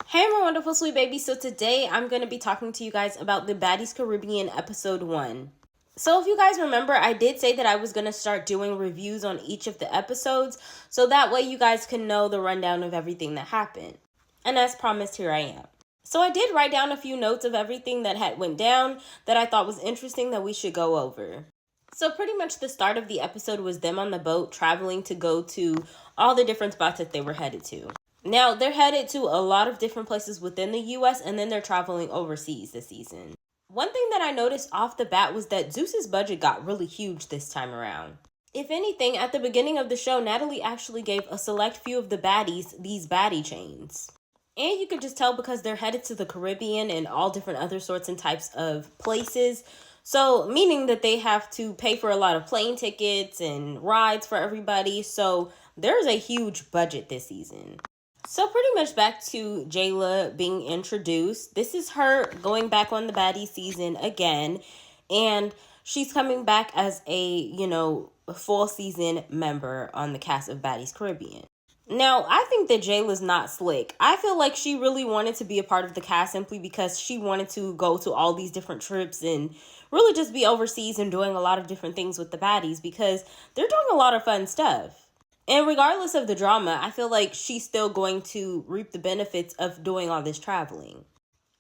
Hey my wonderful sweet babies. So today I'm going to be talking to you guys about the Baddies Caribbean episode 1. So if you guys remember, I did say that I was going to start doing reviews on each of the episodes, so that way you guys can know the rundown of everything that happened. And as promised, here I am. So I did write down a few notes of everything that had went down that I thought was interesting that we should go over. So pretty much the start of the episode was them on the boat traveling to go to all the different spots that they were headed to. Now, they're headed to a lot of different places within the U.S., and then they're traveling overseas this season. One thing that I noticed off the bat was that Zeus's budget got really huge this time around. If anything, at the beginning of the show, Natalie actually gave a select few of the baddies these baddie chains. And you could just tell because they're headed to the Caribbean and all different other sorts and types of places. So, meaning that they have to pay for a lot of plane tickets and rides for everybody. So, there's a huge budget this season. So pretty much back to Jaela being introduced. This is her going back on the baddie season again. And she's coming back as a, full season member on the cast of Baddies Caribbean. Now, I think that Jaela's not slick. I feel like she really wanted to be a part of the cast simply because she wanted to go to all these different trips and really just be overseas and doing a lot of different things with the baddies because they're doing a lot of fun stuff. And regardless of the drama, I feel like she's still going to reap the benefits of doing all this traveling.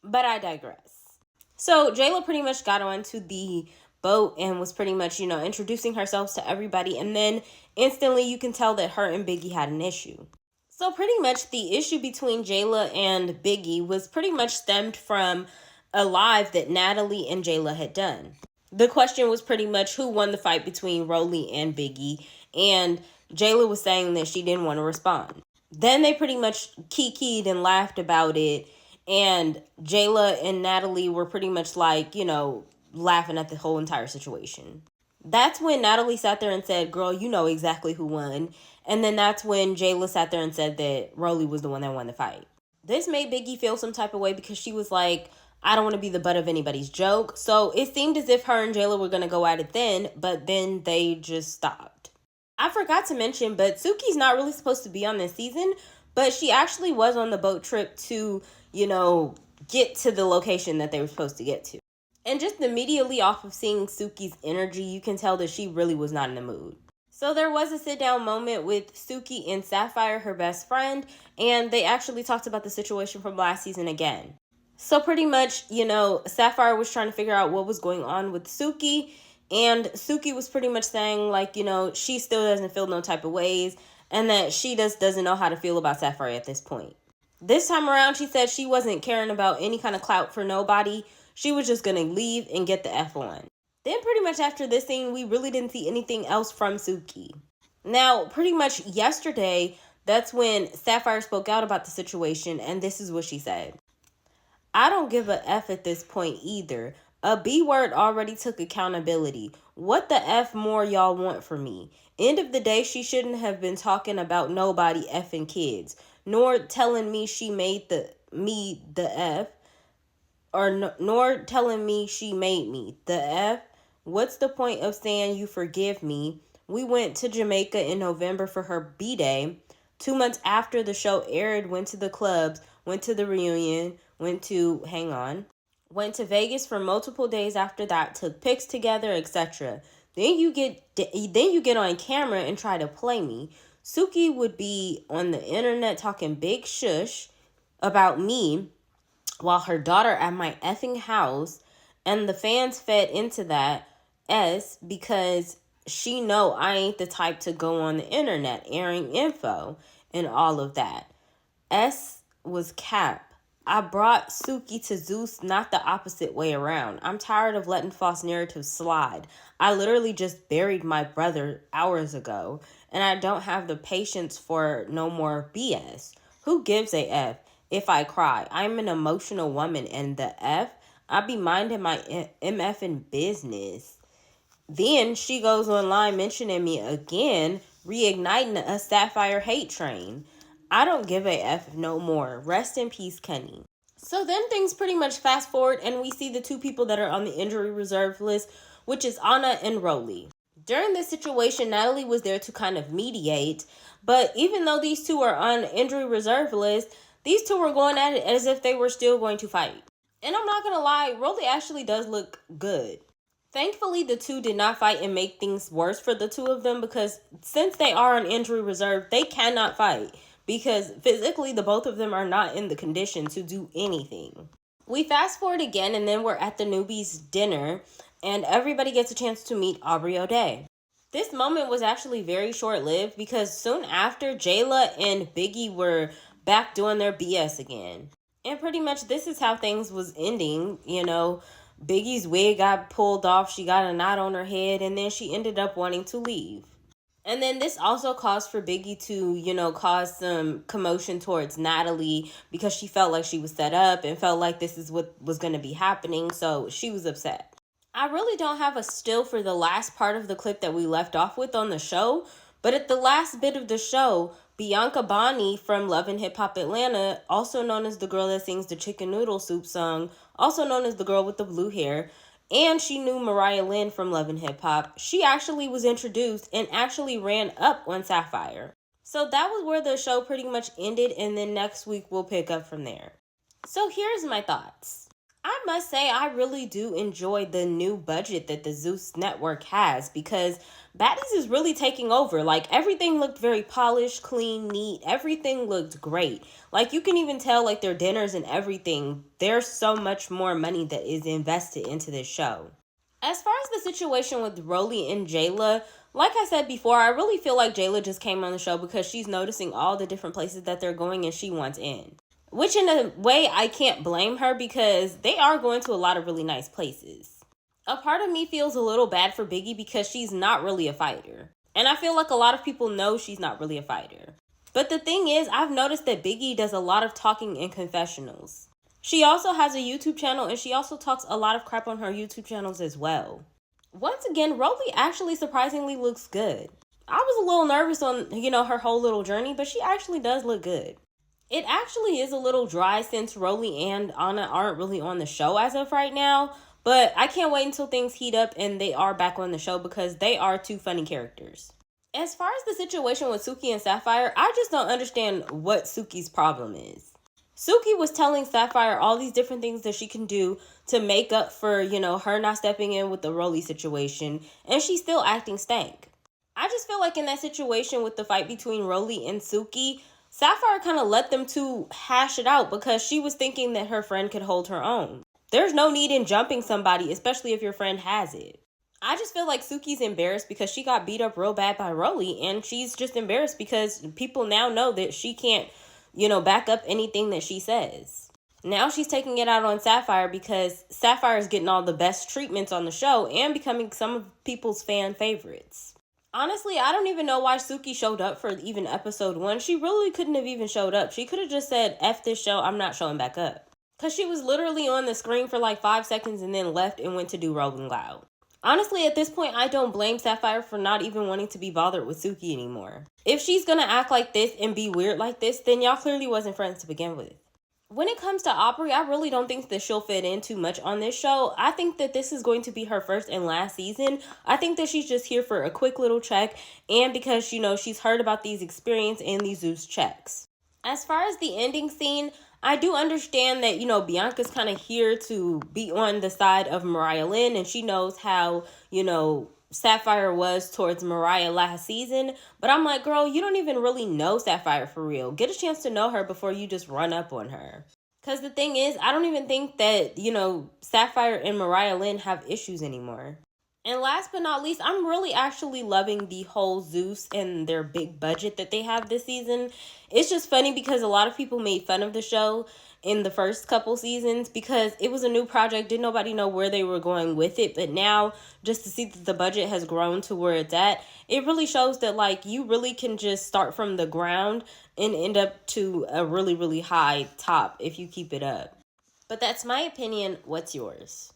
But I digress. So Jaela pretty much got onto the boat and was pretty much, introducing herself to everybody. And then instantly you can tell that her and Biggie had an issue. So pretty much the issue between Jaela and Biggie was pretty much stemmed from a live that Natalie and Jaela had done. The question was pretty much who won the fight between Rollie and Biggie. And Jaela was saying that she didn't want to respond. Then they pretty much kikied and laughed about it. And Jaela and Natalie were pretty much like, laughing at the whole entire situation. That's when Natalie sat there and said, girl, you know exactly who won. And then that's when Jaela sat there and said that Rollie was the one that won the fight. This made Biggie feel some type of way because she was like, I don't want to be the butt of anybody's joke. So it seemed as if her and Jaela were going to go at it then, but then they just stopped. I forgot to mention, but Suki's not really supposed to be on this season, but she actually was on the boat trip to, get to the location that they were supposed to get to. And just immediately off of seeing Suki's energy, you can tell that she really was not in the mood. So there was a sit-down moment with Suki and Sapphire, her best friend, and they actually talked about the situation from last season again. So pretty much, Sapphire was trying to figure out what was going on with Suki, and Suki was pretty much saying, she still doesn't feel no type of ways, and that she just doesn't know how to feel about Sapphire at this point. This time around, she said she wasn't caring about any kind of clout for nobody. She was just going to leave and get the F on. Then pretty much after this scene, we really didn't see anything else from Suki. Now, pretty much yesterday, that's when Sapphire spoke out about the situation, and this is what she said. I don't give a F at this point either. A B word already took accountability. What the F more y'all want from me? End of the day, she shouldn't have been talking about nobody effing kids, nor telling me she made me the F, or nor telling me she made me the F. What's the point of saying you forgive me? We went to Jamaica in November for her B-Day. 2 months after the show aired, went to the clubs, went to the reunion, went to Vegas for multiple days after that, took pics together, etc. Then you get on camera and try to play me. Suki would be on the internet talking big shush about me while her daughter at my effing house, and the fans fed into that because she know I ain't the type to go on the internet airing info and all of that. S was cap. I brought Suki to Zeus, not the opposite way around. I'm tired of letting false narratives slide. I literally just buried my brother hours ago, and I don't have the patience for no more BS. Who gives a F if I cry? I'm an emotional woman, and the F, I be minding my MFing business. Then she goes online mentioning me again, reigniting a Sapphire hate train. I don't give a F no more. Rest in peace, Kenny. So then things pretty much fast forward and we see the two people that are on the injury reserve list, which is Ahna and Rollie. During this situation, Natalie was there to kind of mediate, but even though these two are on injury reserve list, these two were going at it as if they were still going to fight. And I'm not gonna lie, Rollie actually does look good. Thankfully, the two did not fight and make things worse for the two of them, because since they are on injury reserve, they cannot fight because physically the both of them are not in the condition to do anything. We fast forward again, and then we're at the newbies dinner, and everybody gets a chance to meet Aubrey O'Day. This moment was actually very short-lived because soon after, Jaela and Biggie were back doing their BS again. And pretty much this is how things was ending, Biggie's wig got pulled off, she got a knot on her head, and then she ended up wanting to leave. And then this also caused for Biggie to, cause some commotion towards Natalie because she felt like she was set up and felt like this is what was going to be happening, so she was upset. I really don't have a still for the last part of the clip that we left off with on the show, but at the last bit of the show, Bianca Bonney from Love and Hip Hop Atlanta, also known as the girl that sings the Chicken Noodle Soup song, also known as the girl with the blue hair, and she knew Mariah Lynn from Love and Hip Hop, she actually was introduced and actually ran up on Sapphire. So that was where the show pretty much ended, and then next week we'll pick up from there. So here's my thoughts. I must say I really do enjoy the new budget that the Zeus Network has, because Baddies is really taking over. Like, everything looked very polished, clean, neat. Everything looked great. Like, you can even tell, like, their dinners and everything. There's so much more money that is invested into this show. As far as the situation with Rollie and Jaela, like I said before, I really feel like Jaela just came on the show because she's noticing all the different places that they're going and she wants in. Which in a way, I can't blame her because they are going to a lot of really nice places. A part of me feels a little bad for Biggie because she's not really a fighter. And I feel like a lot of people know she's not really a fighter. But the thing is, I've noticed that Biggie does a lot of talking in confessionals. She also has a YouTube channel, and she also talks a lot of crap on her YouTube channels as well. Once again, Rollie actually surprisingly looks good. I was a little nervous on, her whole little journey, but she actually does look good. It actually is a little dry since Rollie and Ahna aren't really on the show as of right now, but I can't wait until things heat up and they are back on the show because they are two funny characters. As far as the situation with Suki and Sapphire, I just don't understand what Suki's problem is. Suki was telling Sapphire all these different things that she can do to make up for, her not stepping in with the Rollie situation, and she's still acting stank. I just feel like in that situation with the fight between Rollie and Suki, Sapphire kind of let them two hash it out because she was thinking that her friend could hold her own. There's no need in jumping somebody, especially if your friend has it. I just feel like Suki's embarrassed because she got beat up real bad by Rollie, and she's just embarrassed because people now know that she can't, back up anything that she says. Now she's taking it out on Sapphire because Sapphire is getting all the best treatments on the show and becoming some of people's fan favorites. Honestly, I don't even know why Suki showed up for even episode 1. She really couldn't have even showed up. She could have just said, F this show, I'm not showing back up. Because she was literally on the screen for like 5 seconds and then left and went to do Rolling Loud. Honestly, at this point, I don't blame Sapphire for not even wanting to be bothered with Suki anymore. If she's going to act like this and be weird like this, then y'all clearly wasn't friends to begin with. When it comes to Aubrey, I really don't think that she'll fit in too much on this show. I think that this is going to be her first and last season. I think that she's just here for a quick little check and because, she's heard about these experience and these Zeus checks. As far as the ending scene, I do understand that, Bianca's kind of here to be on the side of Mariah Lynn, and she knows how, Sapphire was towards Mariah last season, but I'm like, girl, you don't even really know Sapphire for real. Get a chance to know her before you just run up on her. Because the thing is, I don't even think that, Sapphire and Mariah Lynn have issues anymore. And last but not least, I'm really actually loving the whole Zeus and their big budget that they have this season. It's just funny because a lot of people made fun of the show in the first couple seasons because it was a new project. Didn't nobody know where they were going with it. But now, just to see that the budget has grown to where it's at, it really shows that, like, you really can just start from the ground and end up to a really, really high top if you keep it up. But that's my opinion. What's yours?